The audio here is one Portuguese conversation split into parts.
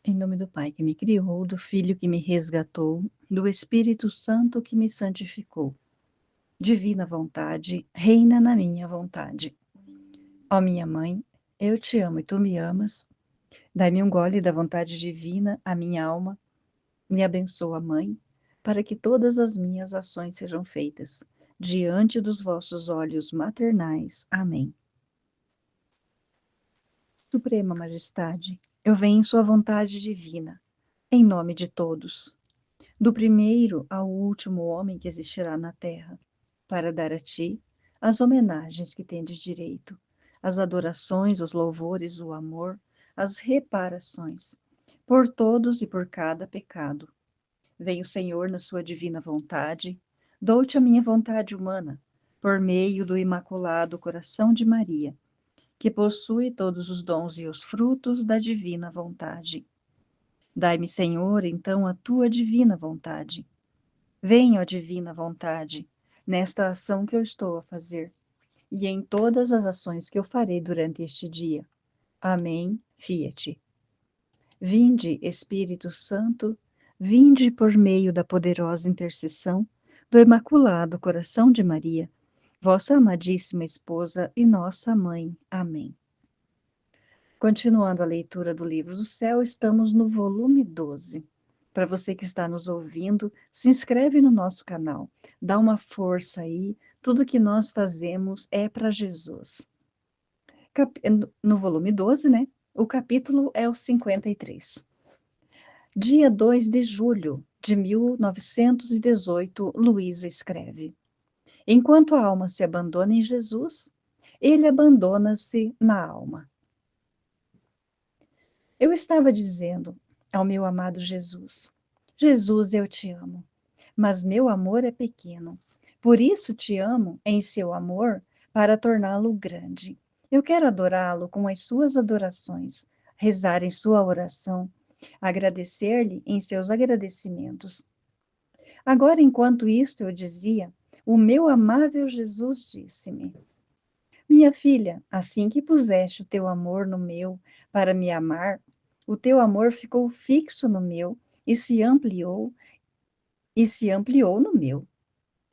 Em nome do Pai que me criou, do Filho que me resgatou, do Espírito Santo que me santificou. Divina vontade, reina na minha vontade. Ó minha mãe, eu te amo e tu me amas. Dai-me um gole da vontade divina, a minha alma. Me abençoa, Mãe, para que todas as minhas ações sejam feitas diante dos vossos olhos maternais. Amém. Suprema Majestade, eu venho em sua vontade divina, em nome de todos, do primeiro ao último homem que existirá na terra, para dar a ti as homenagens que tendes direito, as adorações, os louvores, o amor, as reparações, por todos e por cada pecado. Vem o Senhor na sua divina vontade, dou-te a minha vontade humana, por meio do Imaculado Coração de Maria, que possui todos os dons e os frutos da divina vontade. Dai-me, Senhor, então a tua divina vontade. Venha, ó divina vontade, nesta ação que eu estou a fazer, e em todas as ações que eu farei durante este dia. Amém. Fiat. Vinde, Espírito Santo, vinde por meio da poderosa intercessão do Imaculado Coração de Maria, vossa amadíssima esposa e nossa mãe. Amém. Continuando a leitura do Livro do Céu, estamos no volume 12. Para você que está nos ouvindo, se inscreve no nosso canal, dá uma força aí, tudo que nós fazemos é para Jesus. No volume 12, né? O capítulo é o 53. Dia 2 de julho de 1918, Luísa escreve: enquanto a alma se abandona em Jesus, ele abandona-se na alma. Eu estava dizendo ao meu amado Jesus: Jesus, eu te amo, mas meu amor é pequeno. Por isso te amo em seu amor, para torná-lo grande. Eu quero adorá-lo com as suas adorações, rezar em sua oração, agradecer-lhe em seus agradecimentos. Agora, enquanto isto eu dizia, o meu amável Jesus disse-me: minha filha, assim que puseste o teu amor no meu para me amar, o teu amor ficou fixo no meu e se ampliou no meu.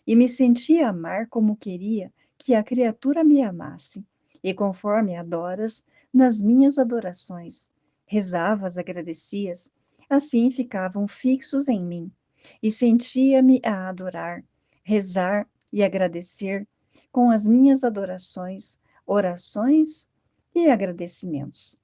E me senti amar como queria que a criatura me amasse. E conforme adoras, nas minhas adorações, rezavas, agradecias, assim ficavam fixos em mim. E sentia-me a adorar, rezar e agradecer com as minhas adorações, orações e agradecimentos.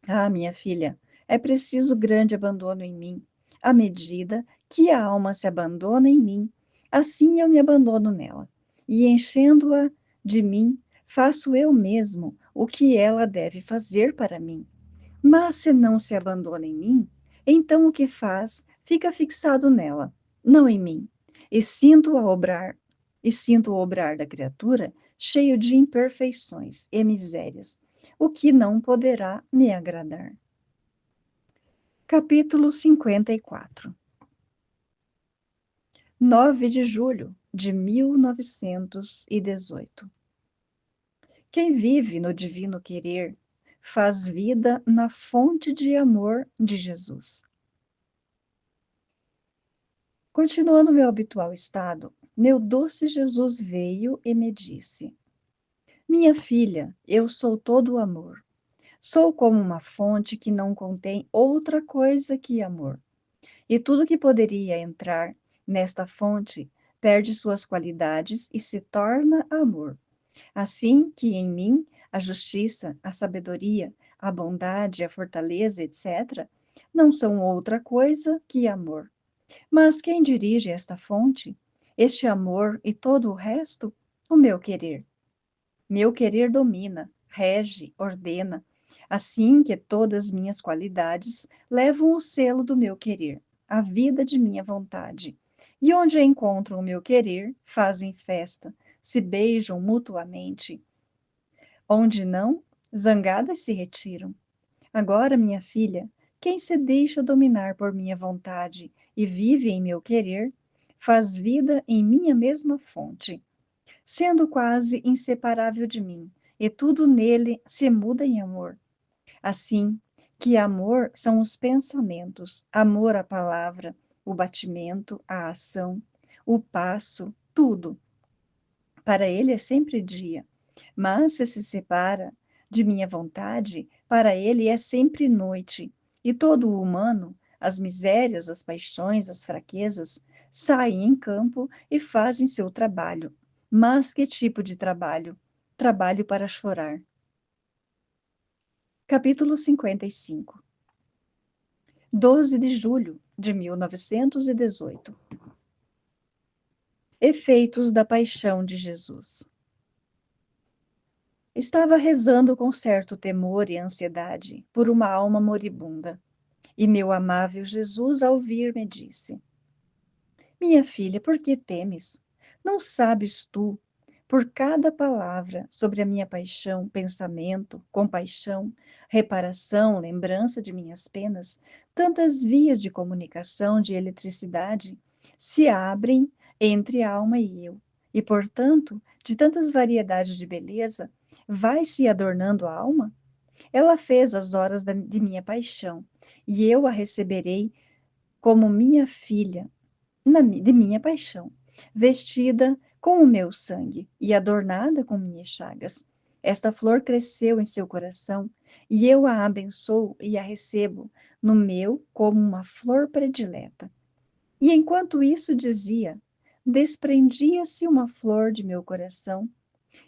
Ah, minha filha, é preciso grande abandono em mim. À medida que a alma se abandona em mim, assim eu me abandono nela. E enchendo-a de mim, faço eu mesmo o que ela deve fazer para mim. Mas se não se abandona em mim, então o que faz fica fixado nela, não em mim. E sinto o obrar da criatura cheio de imperfeições e misérias, o que não poderá me agradar. Capítulo 54. 9 de julho de 1918. Quem vive no divino querer faz vida na fonte de amor de Jesus. Continuando meu habitual estado, meu doce Jesus veio e me disse: minha filha, eu sou todo amor. Sou como uma fonte que não contém outra coisa que amor. E tudo que poderia entrar nesta fonte perde suas qualidades e se torna amor. Assim que em mim a justiça, a sabedoria, a bondade, a fortaleza, etc., não são outra coisa que amor. Mas quem dirige esta fonte, este amor e todo o resto? O meu querer. Meu querer domina, rege, ordena, assim que todas minhas qualidades levam o selo do meu querer, a vida de minha vontade. E onde encontram o meu querer, fazem festa, se beijam mutuamente. Onde não, zangadas se retiram. Agora, minha filha, quem se deixa dominar por minha vontade e vive em meu querer, faz vida em minha mesma fonte, sendo quase inseparável de mim, e tudo nele se muda em amor. Assim que amor são os pensamentos, amor à palavra, o batimento, a ação, o passo, tudo. Para ele é sempre dia, mas se separa de minha vontade, para ele é sempre noite. E todo o humano, as misérias, as paixões, as fraquezas, saem em campo e fazem seu trabalho. Mas que tipo de trabalho? Trabalho para chorar. Capítulo 55. 12 de julho de 1918. Efeitos da paixão de Jesus. Estava rezando com certo temor e ansiedade por uma alma moribunda, e meu amável Jesus, ao vir, me disse: Minha filha, por que temes? Não sabes tu, por cada palavra sobre a minha paixão, pensamento, compaixão, reparação, lembrança de minhas penas, tantas vias de comunicação, de eletricidade, se abrem entre a alma e eu, e, portanto, de tantas variedades de beleza, vai se adornando a alma? Ela fez as horas de minha paixão, e eu a receberei como minha filha, de minha paixão, vestida com o meu sangue e adornada com minhas chagas. Esta flor cresceu em seu coração, e eu a abençoo e a recebo no meu como uma flor predileta. E enquanto isso dizia, desprendia-se uma flor de meu coração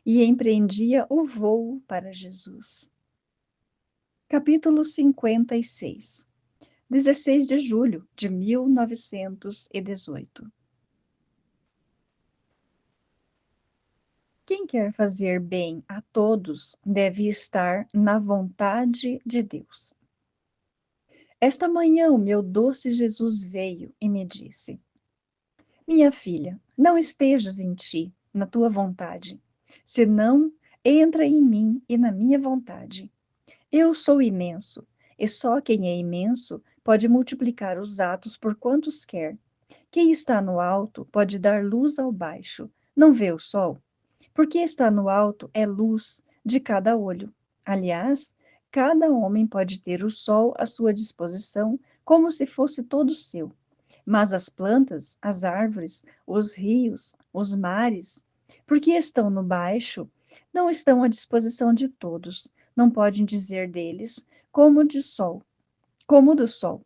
e empreendia o voo para Jesus. Capítulo 56. 16 de julho de 1918. Quem quer fazer bem a todos deve estar na vontade de Deus. Esta manhã o meu doce Jesus veio e me disse: Minha filha, não estejas em ti, na tua vontade, senão entra em mim e na minha vontade. Eu sou imenso, e só quem é imenso pode multiplicar os atos por quantos quer. Quem está no alto pode dar luz ao baixo. Não vê o sol? Porque está no alto é luz de cada olho. Aliás, cada homem pode ter o sol à sua disposição, como se fosse todo seu. Mas as plantas, as árvores, os rios, os mares, porque estão no baixo, não estão à disposição de todos. Não podem dizer deles como do sol.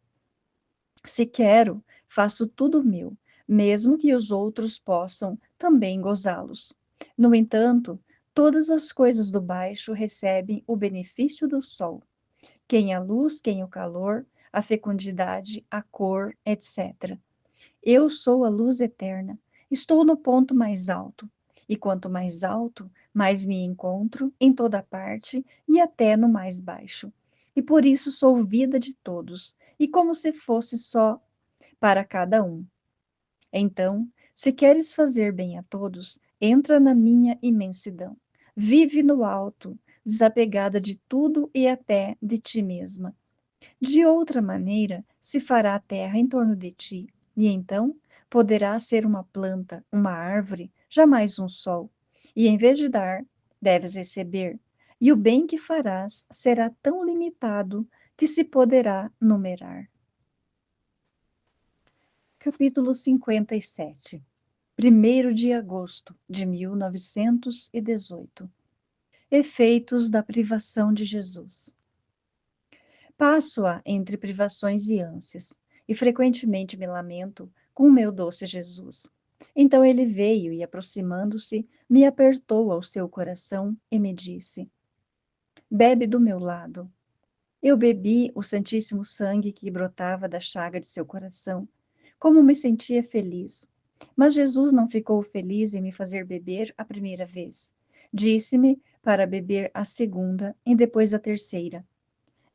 Se quero, faço tudo meu, mesmo que os outros possam também gozá-los. No entanto, todas as coisas do baixo recebem o benefício do sol. Quem a luz, quem o calor, a fecundidade, a cor, etc. Eu sou a luz eterna, estou no ponto mais alto. E quanto mais alto, mais me encontro em toda parte e até no mais baixo. E por isso sou vida de todos, e como se fosse só para cada um. Então, se queres fazer bem a todos, entra na minha imensidão. Vive no alto, desapegada de tudo e até de ti mesma. De outra maneira, se fará a terra em torno de ti, e então poderá ser uma planta, uma árvore, jamais um sol. E em vez de dar, deves receber, e o bem que farás será tão limitado que se poderá numerar. Capítulo 57. 1º de agosto de 1918. Efeitos da privação de Jesus. Passo-a entre privações e ânsias, e frequentemente me lamento com o meu doce Jesus. Então ele veio e, aproximando-se, me apertou ao seu coração e me disse: Bebe do meu lado. Eu bebi o santíssimo sangue que brotava da chaga de seu coração. Como me sentia feliz. Mas Jesus não ficou feliz em me fazer beber a primeira vez. Disse-me para beber a segunda e depois a terceira.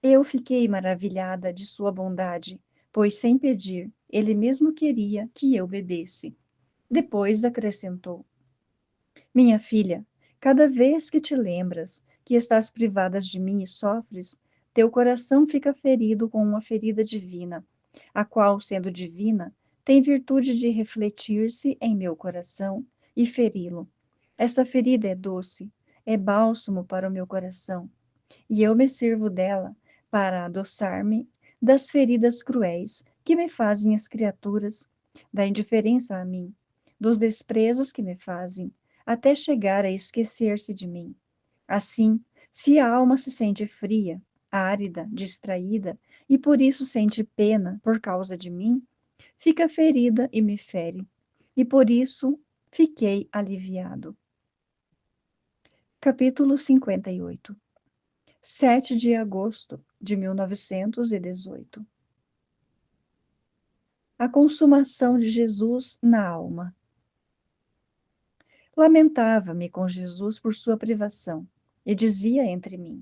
Eu fiquei maravilhada de sua bondade, pois sem pedir, ele mesmo queria que eu bebesse. Depois acrescentou: Minha filha, cada vez que te lembras que estás privada de mim e sofres, teu coração fica ferido com uma ferida divina, a qual, sendo divina, tem virtude de refletir-se em meu coração e feri-lo. Esta ferida é doce, é bálsamo para o meu coração, e eu me sirvo dela para adoçar-me das feridas cruéis que me fazem as criaturas, da indiferença a mim, dos desprezos que me fazem, até chegar a esquecer-se de mim. Assim, se a alma se sente fria, árida, distraída, e por isso sente pena por causa de mim, fica ferida e me fere, e por isso fiquei aliviado. Capítulo 58. 7 de agosto de 1918. A consumação de Jesus na alma. Lamentava-me com Jesus por sua privação, e dizia entre mim: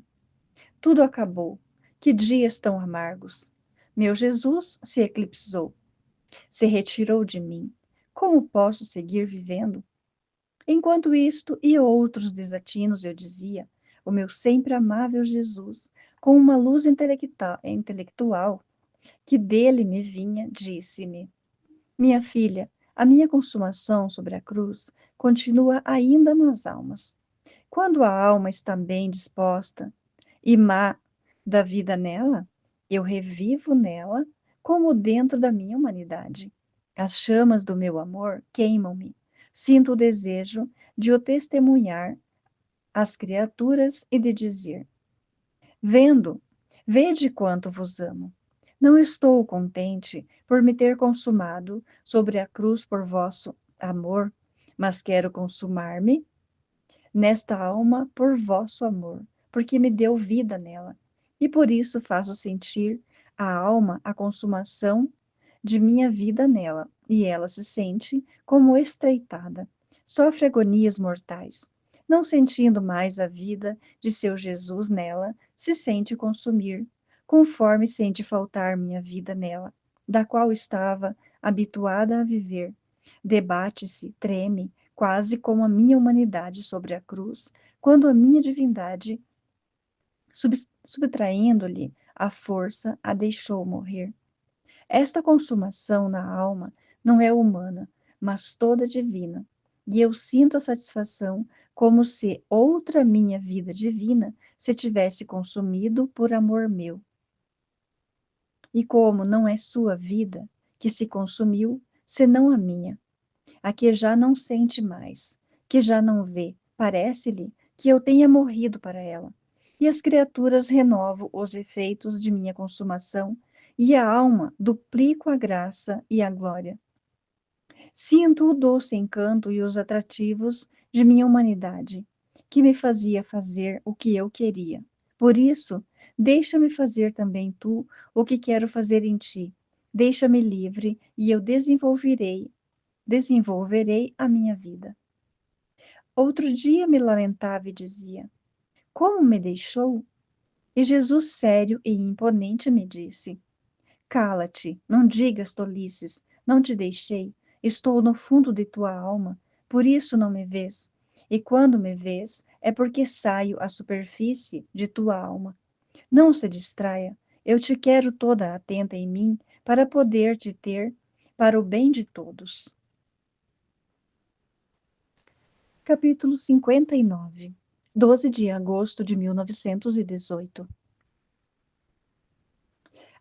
tudo acabou, que dias tão amargos! Meu Jesus se eclipsou, se retirou de mim. Como posso seguir vivendo? Enquanto isto e outros desatinos eu dizia, o meu sempre amável Jesus, com uma luz intelectual que dele me vinha, disse-me: minha filha, a minha consumação sobre a cruz continua ainda nas almas. Quando a alma está bem disposta e má da vida nela, eu revivo nela como dentro da minha humanidade. As chamas do meu amor queimam-me. Sinto o desejo de o testemunhar às criaturas e de dizer: vendo, vede quanto vos amo. Não estou contente por me ter consumado sobre a cruz por vosso amor, mas quero consumar-me nesta alma por vosso amor, porque me deu vida nela. E por isso faço sentir a alma a consumação de minha vida nela, e ela se sente como estreitada, sofre agonias mortais. Não sentindo mais a vida de seu Jesus nela, se sente consumir, conforme sente faltar minha vida nela, da qual estava habituada a viver. Debate-se, treme, quase como a minha humanidade sobre a cruz, quando a minha divindade, subtraindo-lhe a força, a deixou morrer. Esta consumação na alma não é humana, mas toda divina, e eu sinto a satisfação como se outra minha vida divina se tivesse consumido por amor meu. E como não é sua vida que se consumiu, senão a minha, a que já não sente mais, que já não vê, parece-lhe que eu tenha morrido para ela. E as criaturas renovam os efeitos de minha consumação, e a alma duplico a graça e a glória. Sinto o doce encanto e os atrativos de minha humanidade, que me fazia fazer o que eu queria. Por isso, deixa-me fazer também tu o que quero fazer em ti. Deixa-me livre e eu desenvolverei a minha vida. Outro dia me lamentava e dizia: como me deixou? E Jesus, sério e imponente, me disse: cala-te, não digas tolices, não te deixei, estou no fundo de tua alma, por isso não me vês. E quando me vês, é porque saio à superfície de tua alma. Não se distraia, eu te quero toda atenta em mim, para poder te ter para o bem de todos. Capítulo 59. 12 de agosto de 1918.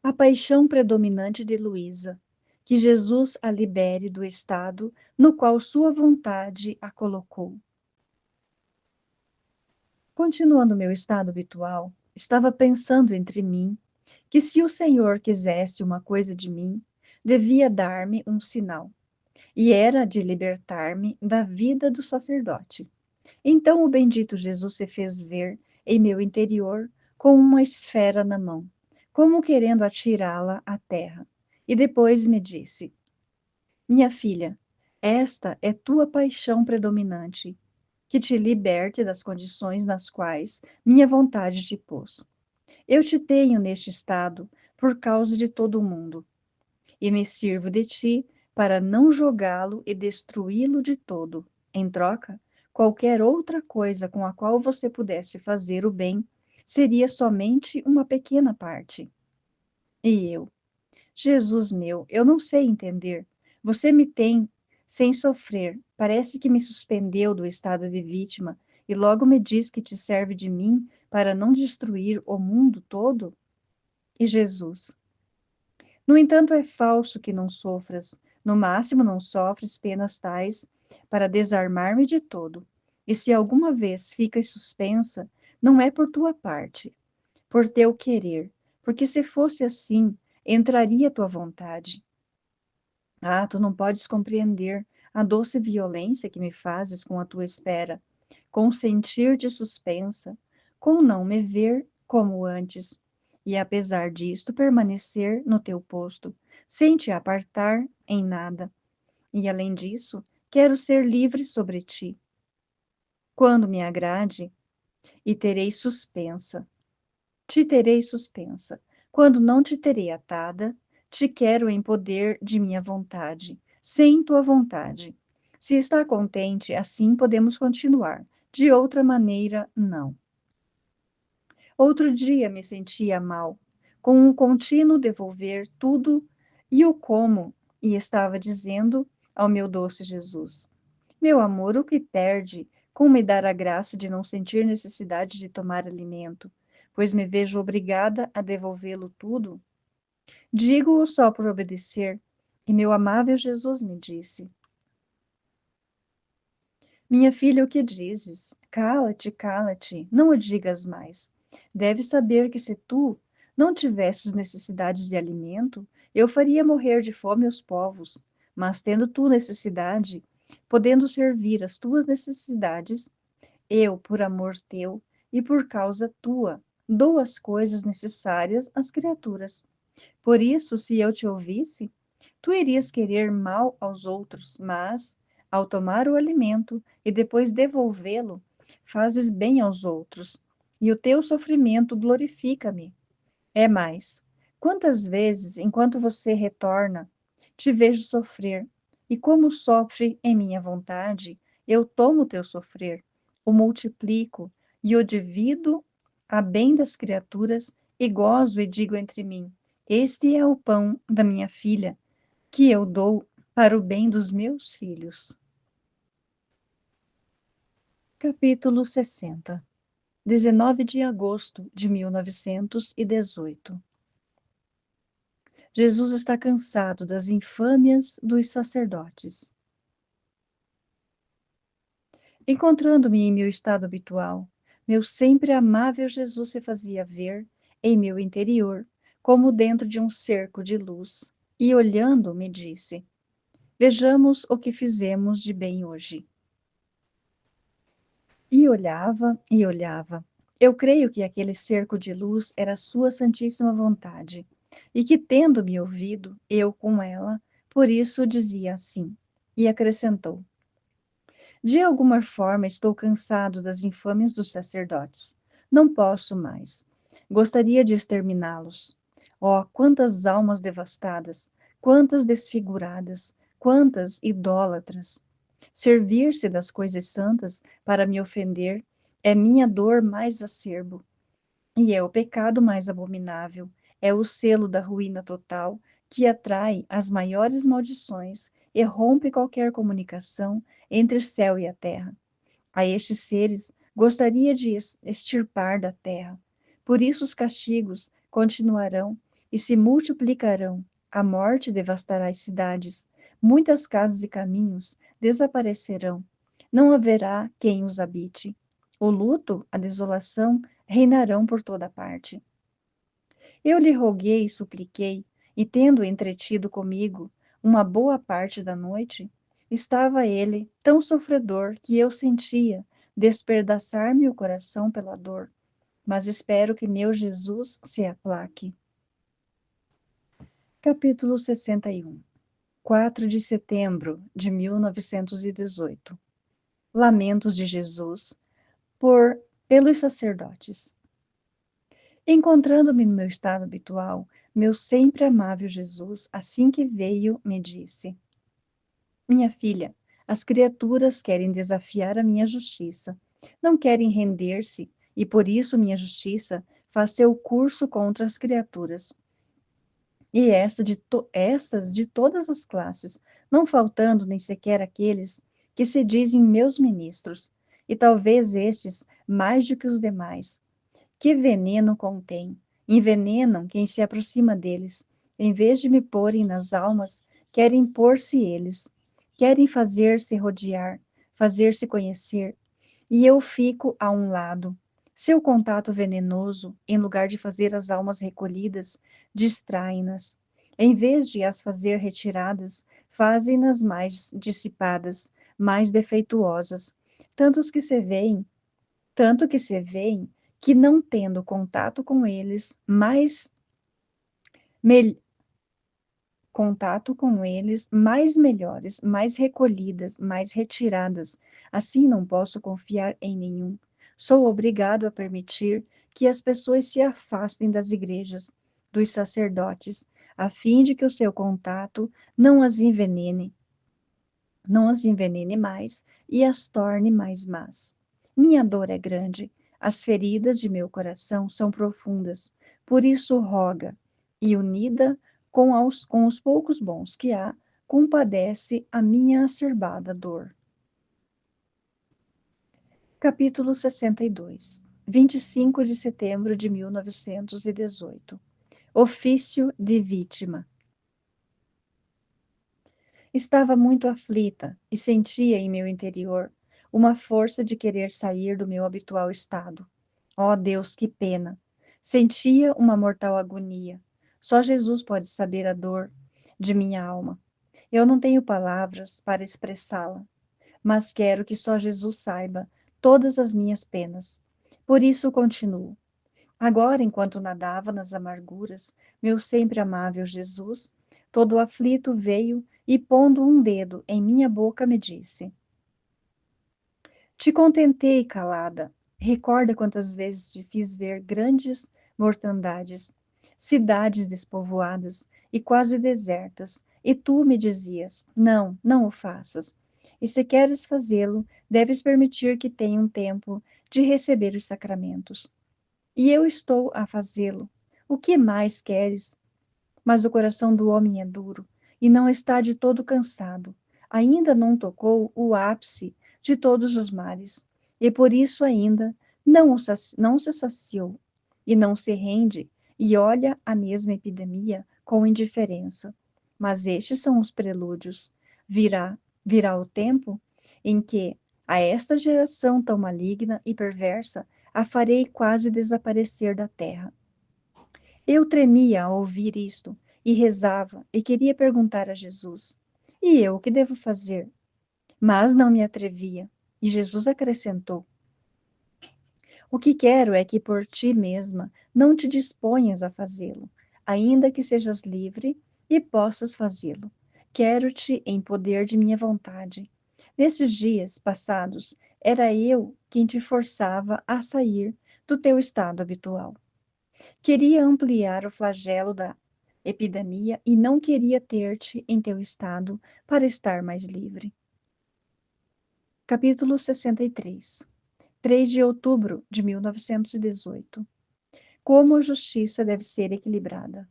A paixão predominante de Luísa, que Jesus a libere do estado no qual sua vontade a colocou. Continuando meu estado habitual, estava pensando entre mim que se o Senhor quisesse uma coisa de mim, devia dar-me um sinal, e era de libertar-me da vida do sacerdote. Então o bendito Jesus se fez ver em meu interior com uma esfera na mão, como querendo atirá-la à terra. E depois me disse: minha filha, esta é tua paixão predominante, que te liberte das condições nas quais minha vontade te pôs. Eu te tenho neste estado por causa de todo o mundo, e me sirvo de ti para não jogá-lo e destruí-lo de todo. Em troca, qualquer outra coisa com a qual você pudesse fazer o bem seria somente uma pequena parte. E eu, Jesus meu, eu não sei entender. Você me tem sem sofrer. Parece que me suspendeu do estado de vítima e logo me diz que te serve de mim para não destruir o mundo todo? E Jesus: no entanto, é falso que não sofras. No máximo, não sofres penas tais para desarmar-me de todo. E se alguma vez ficas suspensa, não é por tua parte, por teu querer, porque se fosse assim, entraria tua vontade. Ah, tu não podes compreender a doce violência que me fazes com a tua espera, com sentir de suspensa, com não me ver como antes, e apesar disto permanecer no teu posto, sem te apartar em nada. E além disso, quero ser livre sobre ti. Quando me agrade, e terei suspensa, te terei suspensa. Quando não te terei atada, te quero em poder de minha vontade, sem tua vontade. Se está contente, assim podemos continuar. De outra maneira, não. Outro dia me sentia mal, com um contínuo devolver tudo e o como, e estava dizendo ao meu doce Jesus: meu amor, o que perde com me dar a graça de não sentir necessidade de tomar alimento, pois me vejo obrigada a devolvê-lo tudo? Digo-o só por obedecer, e meu amável Jesus me disse: minha filha, o que dizes? Cala-te, cala-te, não o digas mais. Deves saber que se tu não tivesses necessidade de alimento, eu faria morrer de fome os povos. Mas tendo tu necessidade, podendo servir as tuas necessidades, eu, por amor teu e por causa tua, dou as coisas necessárias às criaturas. Por isso, se eu te ouvisse, tu irias querer mal aos outros, mas, ao tomar o alimento e depois devolvê-lo, fazes bem aos outros, e o teu sofrimento glorifica-me. É mais, quantas vezes, enquanto você retorna, te vejo sofrer, e como sofre em minha vontade, eu tomo o teu sofrer, o multiplico e o divido a bem das criaturas, e gozo e digo entre mim: este é o pão da minha filha, que eu dou para o bem dos meus filhos. Capítulo 60. 19 de agosto de 1918. Jesus está cansado das infâmias dos sacerdotes. Encontrando-me em meu estado habitual, meu sempre amável Jesus se fazia ver em meu interior, como dentro de um cerco de luz, e olhando me disse: vejamos o que fizemos de bem hoje. E olhava e olhava. Eu creio que aquele cerco de luz era sua santíssima vontade, e que, tendo-me ouvido, eu com ela, por isso dizia assim. E acrescentou: de alguma forma estou cansado das infâmias dos sacerdotes. Não posso mais. Gostaria de exterminá-los. Oh, quantas almas devastadas, quantas desfiguradas, quantas idólatras! Servir-se das coisas santas para me ofender é minha dor mais acerbo, e é o pecado mais abominável, é o selo da ruína total que atrai as maiores maldições e rompe qualquer comunicação entre céu e a terra. A estes seres gostaria de extirpar da terra. Por isso os castigos continuarão e se multiplicarão. A morte devastará as cidades, muitas casas e caminhos desaparecerão. Não haverá quem os habite. O luto, a desolação reinarão por toda parte. Eu lhe roguei e supliquei, e tendo entretido comigo uma boa parte da noite, estava ele tão sofredor que eu sentia despedaçar-me o coração pela dor, mas espero que meu Jesus se aplaque. Capítulo 61. 4 de setembro de 1918. Lamentos de Jesus pelos sacerdotes. Encontrando-me no meu estado habitual, meu sempre amável Jesus, assim que veio, me disse: minha filha, as criaturas querem desafiar a minha justiça, não querem render-se, e por isso minha justiça faz seu curso contra as criaturas. E estas de todas as classes, não faltando nem sequer aqueles que se dizem meus ministros, e talvez estes mais do que os demais. Que veneno contém, Envenenam quem se aproxima deles. Em vez de me porem nas almas, querem pôr-se eles. Querem fazer-se rodear, fazer-se conhecer. E eu fico a um lado. Seu contato venenoso, em lugar de fazer as almas recolhidas, distrai-nas. Em vez de as fazer retiradas, fazem-nas mais dissipadas, mais defeituosas, tantos que se veem, tanto que se veem que não tendo contato com eles, mel- mais melhores, mais recolhidas, mais retiradas. Assim não posso confiar em nenhum. Sou obrigado a permitir que as pessoas se afastem das igrejas, dos sacerdotes, a fim de que o seu contato não as envenene mais e as torne mais más. Minha dor é grande, as feridas de meu coração são profundas, por isso roga, e unida com os poucos bons que há, compadece a minha acerbada dor. Capítulo 62, 25 de setembro de 1918. Ofício de vítima. Estava muito aflita e sentia em meu interior uma força de querer sair do meu habitual estado. Oh Deus, que pena! Sentia uma mortal agonia. Só Jesus pode saber a dor de minha alma. Eu não tenho palavras para expressá-la, mas quero que só Jesus saiba todas as minhas penas. Por isso continuo. Agora, enquanto nadava nas amarguras, meu sempre amável Jesus, todo aflito veio e, pondo um dedo em minha boca, me disse: Te contentei, calada. Recorda quantas vezes te fiz ver grandes mortandades, cidades despovoadas e quase desertas, e tu me dizias: Não, não o faças. E se queres fazê-lo, deves permitir que tenha um tempo de receber os sacramentos. E eu estou a fazê-lo. O que mais queres? Mas o coração do homem é duro e não está de todo cansado. Ainda não tocou o ápice de todos os males, e por isso ainda não se saciou, e não se rende, e olha a mesma epidemia com indiferença. Mas estes são os prelúdios. Virá o tempo em que, a esta geração tão maligna e perversa, a farei quase desaparecer da terra. Eu tremia ao ouvir isto e rezava e queria perguntar a Jesus: E eu, o que devo fazer? Mas não me atrevia. E Jesus acrescentou: O que quero é que por ti mesma não te disponhas a fazê-lo, ainda que sejas livre e possas fazê-lo. Quero-te em poder de minha vontade. Nesses dias passados, era eu quem te forçava a sair do teu estado habitual. Queria ampliar o flagelo da epidemia e não queria ter-te em teu estado para estar mais livre. Capítulo 63. 3 de outubro de 1918. Como a justiça deve ser equilibrada.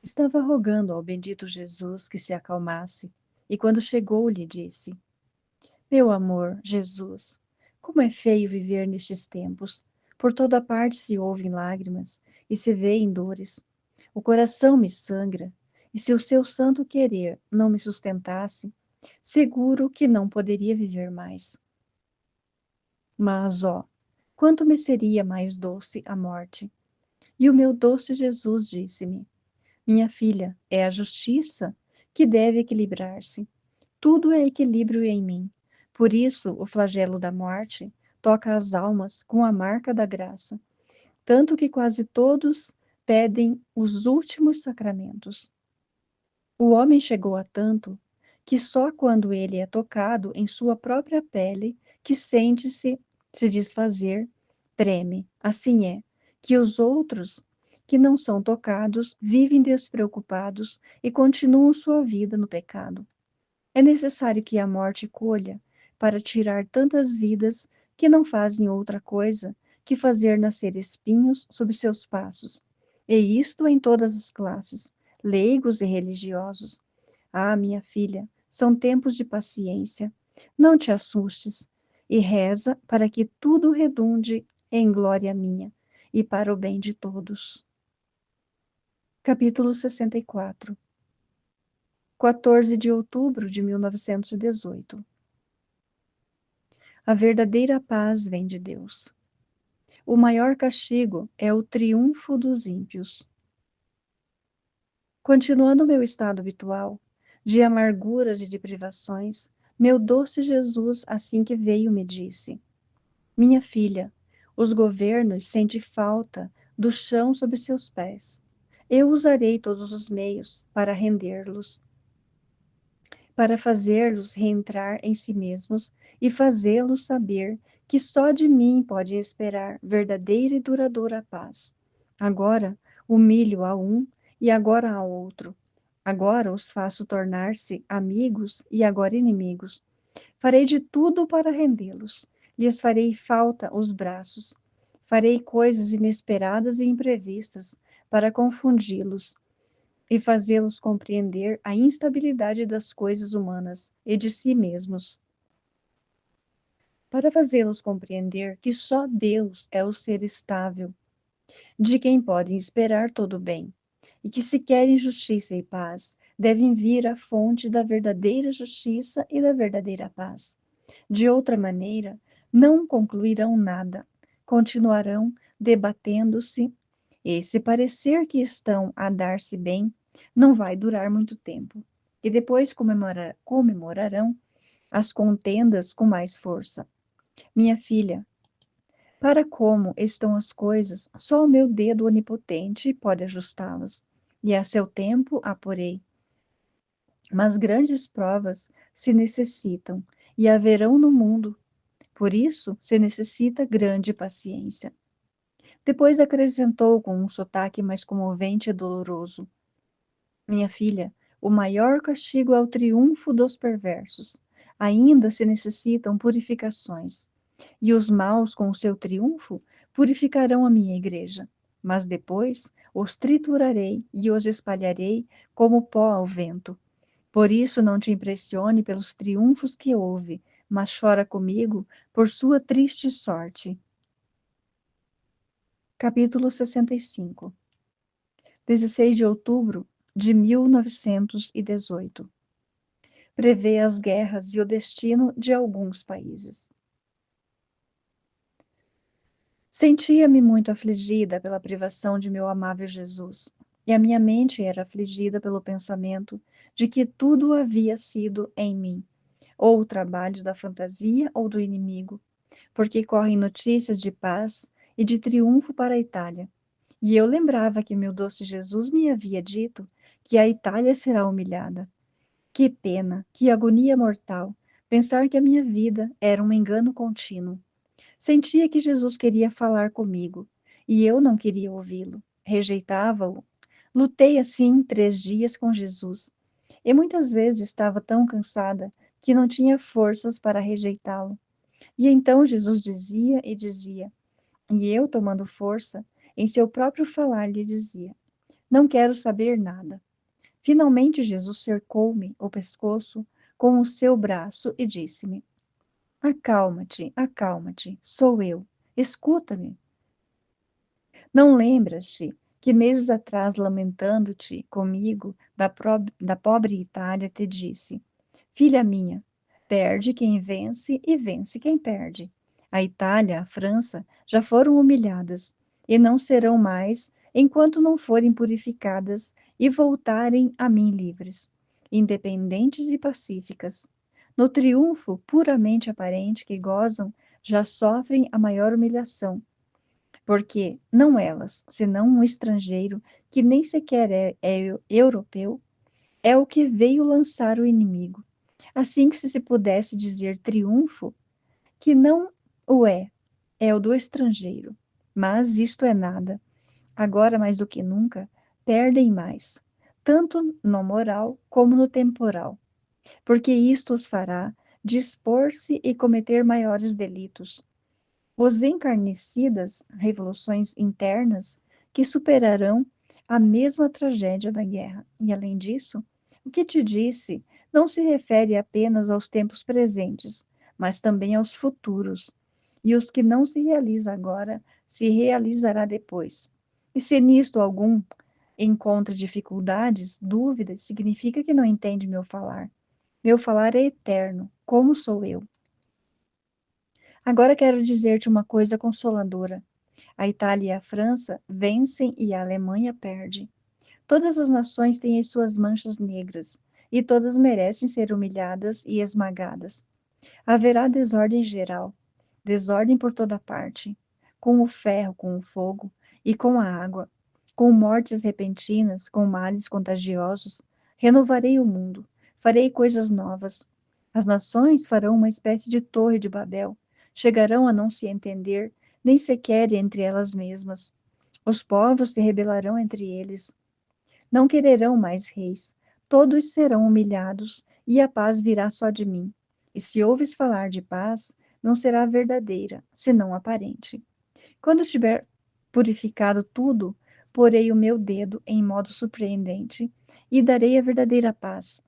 Estava rogando ao bendito Jesus que se acalmasse, e quando chegou lhe disse: Meu amor, Jesus, como é feio viver nestes tempos. Por toda parte se ouvem lágrimas e se vêem dores. O coração me sangra, e se o seu santo querer não me sustentasse, seguro que não poderia viver mais. Mas, ó, quanto me seria mais doce a morte. E o meu doce Jesus disse-me: Minha filha, é a justiça que deve equilibrar-se. Tudo é equilíbrio em mim. Por isso, o flagelo da morte toca as almas com a marca da graça, tanto que quase todos pedem os últimos sacramentos. O homem chegou a tanto que só quando ele é tocado em sua própria pele que sente-se se desfazer, treme. Assim é, que os outros que não são tocados vivem despreocupados e continuam sua vida no pecado. É necessário que a morte colha para tirar tantas vidas que não fazem outra coisa que fazer nascer espinhos sob seus passos. E isto em todas as classes, leigos e religiosos. Ah, minha filha, são tempos de paciência. Não te assustes e reza para que tudo redunde em glória minha. e para o bem de todos. Capítulo 64. 14 de outubro de 1918. A verdadeira paz vem de Deus. O maior castigo é o triunfo dos ímpios. Continuando meu estado habitual, de amarguras e de privações, meu doce Jesus, assim que veio, me disse: Minha filha, os governos sentem falta do chão sob seus pés. Eu usarei todos os meios para render-los, para fazê-los reentrar em si mesmos e fazê-los saber que só de mim podem esperar verdadeira e duradoura paz. Agora humilho a um e agora ao outro. Agora os faço tornar-se amigos e agora inimigos. Farei de tudo para rendê-los. Lhes farei falta os braços. Farei coisas inesperadas e imprevistas para confundi-los e fazê-los compreender a instabilidade das coisas humanas e de si mesmos. Para fazê-los compreender que só Deus é o ser estável, de quem podem esperar todo o bem, e que se querem justiça e paz, devem vir à fonte da verdadeira justiça e da verdadeira paz. De outra maneira, não concluirão nada, continuarão debatendo-se, e se parecer que estão a dar-se bem, não vai durar muito tempo, e depois comemorarão as contendas com mais força. Minha filha, para como estão as coisas, só o meu dedo onipotente pode ajustá-las, e a seu tempo a porei. Mas grandes provas se necessitam, e haverão no mundo. Por isso, se necessita grande paciência. Depois acrescentou com um sotaque mais comovente e doloroso: Minha filha, o maior castigo é o triunfo dos perversos. Ainda se necessitam purificações. E os maus, com o seu triunfo, purificarão a minha igreja. Mas depois os triturarei e os espalharei como pó ao vento. Por isso não te impressione pelos triunfos que houve, mas chora comigo por sua triste sorte. Capítulo 65. 16 de outubro de 1918. Prevê as guerras e o destino de alguns países. Sentia-me muito afligida pela privação de meu amável Jesus, e a minha mente era afligida pelo pensamento de que tudo havia sido em mim, ou o trabalho da fantasia ou do inimigo, porque correm notícias de paz e de triunfo para a Itália. E eu lembrava que meu doce Jesus me havia dito que a Itália será humilhada. Que pena, que agonia mortal, pensar que a minha vida era um engano contínuo. Sentia que Jesus queria falar comigo, e eu não queria ouvi-lo. Rejeitava-o. Lutei assim 3 dias com Jesus, e muitas vezes estava tão cansada que não tinha forças para rejeitá-lo. E então Jesus dizia e dizia, e eu, tomando força, em seu próprio falar, lhe dizia: Não quero saber nada. Finalmente Jesus cercou-me o pescoço com o seu braço e disse-me: Acalma-te, acalma-te, sou eu. Escuta-me. Não lembras-te que meses atrás, lamentando-te comigo da pobre Itália, te disse: Filha minha, perde quem vence e vence quem perde. A Itália, a França já foram humilhadas e não serão mais enquanto não forem purificadas e voltarem a mim livres, independentes e pacíficas. No triunfo puramente aparente que gozam, já sofrem a maior humilhação, porque não elas, senão um estrangeiro que nem sequer é europeu, é o que veio lançar o inimigo. Assim que se pudesse dizer triunfo, que não o é o do estrangeiro. Mas isto é nada. Agora, mais do que nunca, perdem mais, tanto no moral como no temporal, porque isto os fará dispor-se e cometer maiores delitos. Os encarnecidas revoluções internas que superarão a mesma tragédia da guerra. E, além disso, o que te disse não se refere apenas aos tempos presentes, mas também aos futuros. E os que não se realizam agora se realizará depois. E se nisto algum encontra dificuldades, dúvidas, significa que não entende meu falar. Meu falar é eterno, como sou eu. Agora quero dizer-te uma coisa consoladora. A Itália e a França vencem e a Alemanha perde. Todas as nações têm as suas manchas negras, e todas merecem ser humilhadas e esmagadas. Haverá desordem geral, desordem por toda parte, com o ferro, com o fogo e com a água, com mortes repentinas, com males contagiosos. Renovarei o mundo, farei coisas novas. As nações farão uma espécie de torre de Babel, chegarão a não se entender, nem sequer entre elas mesmas. Os povos se rebelarão entre eles, não quererão mais reis, todos serão humilhados, e a paz virá só de mim. E se ouves falar de paz, não será verdadeira, senão aparente. Quando estiver purificado tudo, porei o meu dedo em modo surpreendente e darei a verdadeira paz.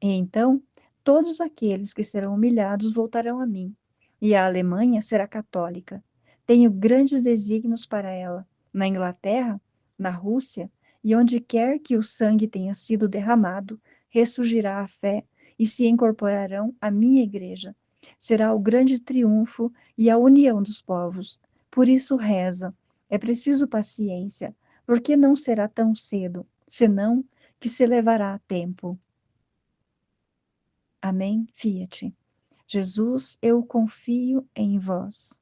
E então, todos aqueles que serão humilhados voltarão a mim, e a Alemanha será católica. Tenho grandes desígnios para ela, na Inglaterra, na Rússia, e onde quer que o sangue tenha sido derramado, ressurgirá a fé e se incorporarão à minha igreja. Será o grande triunfo e a união dos povos. Por isso reza, é preciso paciência, porque não será tão cedo, senão que se levará a tempo. Amém? Fiat. Jesus, eu confio em vós.